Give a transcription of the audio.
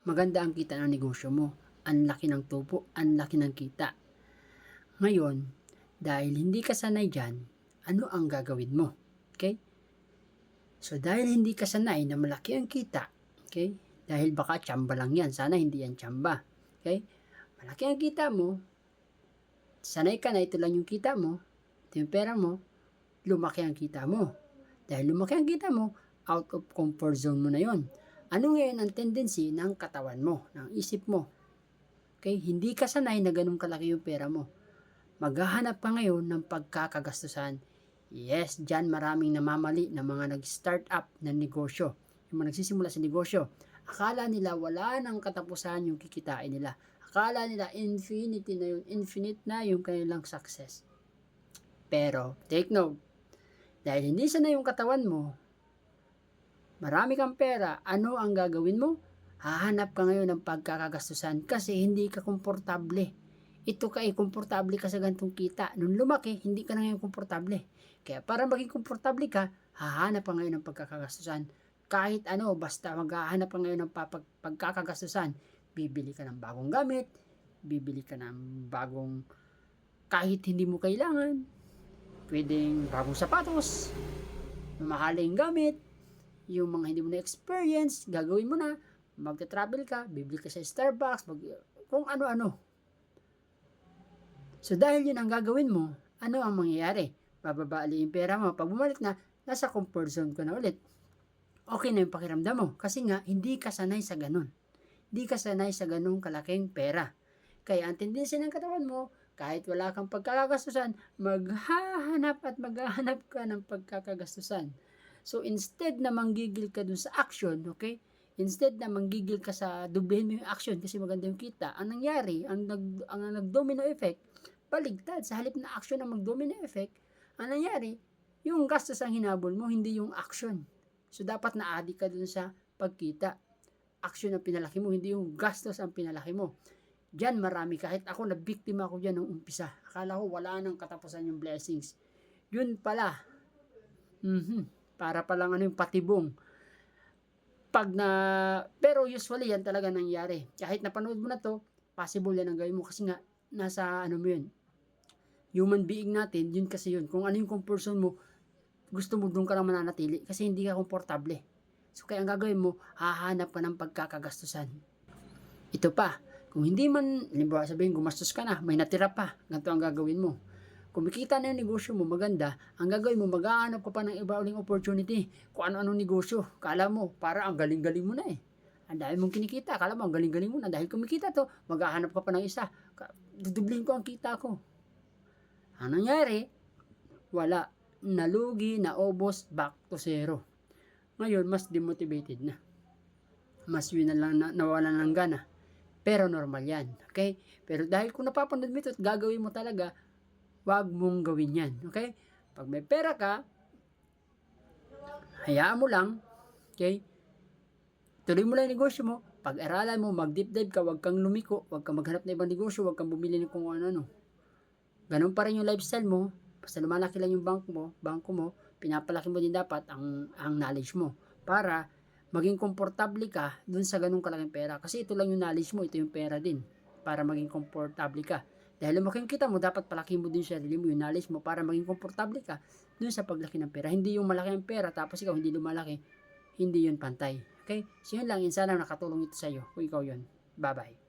maganda ang kita ng negosyo mo. Ang laki ng tubo, ang laki ng kita. Ngayon, dahil hindi ka sanay dyan, ano ang gagawin mo? Okay? So, dahil hindi ka sanay na malaki ang kita, okay? Dahil baka tsamba lang yan. Sana hindi yan tsamba. Okay? Malaki ang kita mo, sanay ka na ito lang yung kita mo, ito yung pera mo, lumaki ang kita mo. Dahil lumaki ang kita mo, out of comfort zone mo na yon. Ano ngayon ang tendency ng katawan mo, ng isip mo? Okay? Hindi ka sanay na ganun kalaki yung pera mo. Maghahanap ka ngayon ng pagkakagastusan. Yes, dyan maraming namamali na mga nag-start up ng negosyo. Yung mga nagsisimula sa negosyo. Akala nila wala nang katapusan yung kikitain nila. Akala nila infinite na yung kanilang success. Pero, take note, dahil hindi sanay yung katawan mo, marami kang pera, ano ang gagawin mo? Hahanap ka ngayon ng pagkakagastusan kasi hindi ka komportable. Ito ka komportable ka sa gantong kita. Nung lumaki, hindi ka na ngayon komportable. Kaya para maging komportable ka, hahanap ka ngayon ng pagkakagastusan. Kahit ano, basta maghahanap ka ngayon ng pagkakagastusan. Bibili ka ng bagong gamit, bibili ka ng bagong kahit hindi mo kailangan. Pwedeng bagong sapatos, mamahaling gamit, yung mga hindi mo na-experience, gagawin mo na, magta-travel ka, bibili ka sa Starbucks, kung ano-ano. So dahil yun ang gagawin mo, ano ang mangyayari? Bababali yung pera mo, pag bumalik na, nasa comfort zone ka na ulit. Okay na yung pakiramdam mo, kasi nga, hindi ka sanay sa ganun. Hindi ka sanay sa ganung kalaking pera. Kaya ang tendency ng katawan mo, kahit wala kang pagkakagastusan, maghahanap ka ng pagkakagastusan. So, instead na manggigil ka dun sa action, okay? Instead na manggigil ka sa dublehin mo yung action kasi maganda yung kita, ang nangyari, ang nag-domino effect, baligtad. Sa halip na action na mag-domino effect, ang nangyari, yung gastos ang hinabol mo, hindi yung action. So, dapat na-addict ka dun sa pagkita. Action ang pinalaki mo, hindi yung gastos ang pinalaki mo. Diyan marami, kahit ako nabiktima ako diyan nung umpisa. Akala ko wala nang katapusan yung blessings. Yun pala. Para palang yung patibong. Pero usually yan talaga nangyari. Kahit napanood mo na to, possible yan ang gawin mo kasi nga nasa mo yun. Human being natin, yun kasi yun. Kung ano yung comfort zone mo, gusto mo doon ka lang mananatili kasi hindi ka komportable. So kaya ang gagawin mo, hahanap ka ng pagkakagastusan. Ito pa, kung hindi man, halimbawa sabihin, gumastos ka na, may natira pa, ganito ang gagawin mo. Kumikita na yung negosyo mo, maganda, ang gagawin mo, maghahanap ka pa ng iba uling opportunity, kung ano-anong negosyo. Kala mo, para ang galing-galing mo na eh. Ang dahil mong kinikita, kala mo, ang galing-galing mo na. Dahil kumikita to, maghahanap ka pa ng isa. Dudublin ko ang kita ko. Ang nangyari, wala. Nalugi, naubos, back to zero. Ngayon, mas demotivated na. Mas yun na lang nawalan ng gana. Pero normal yan. Okay? Pero dahil kung napapanood mo ito at gagawin mo talaga, wag mong gawin yan. Okay? Pag may pera ka, hayaan mo lang. Okay? Tuloy mo lang yung negosyo mo. Pag-aralan mo, mag-deep dive ka, wag kang lumiko, wag kang maghanap na ibang negosyo, wag kang bumili ng kung ano-ano. Ganun pa rin yung lifestyle mo. Basta lumalaki lang yung bangko mo, pinapalaki mo din dapat ang knowledge mo. Para maging komportable ka dun sa ganung kalaking pera. Kasi ito lang yung knowledge mo, ito yung pera din. Para maging komportable ka. Dahil lumaki yung kita mo, dapat palaki mo din sa sarili mo yung knowledge mo para maging komportable ka dun sa paglaki ng pera. Hindi yung malaki ang pera tapos ikaw hindi lumalaki. Hindi yun pantay. Okay? So yun lang, sana nakatulong ito sa iyo. Kung ikaw yun. Bye-bye.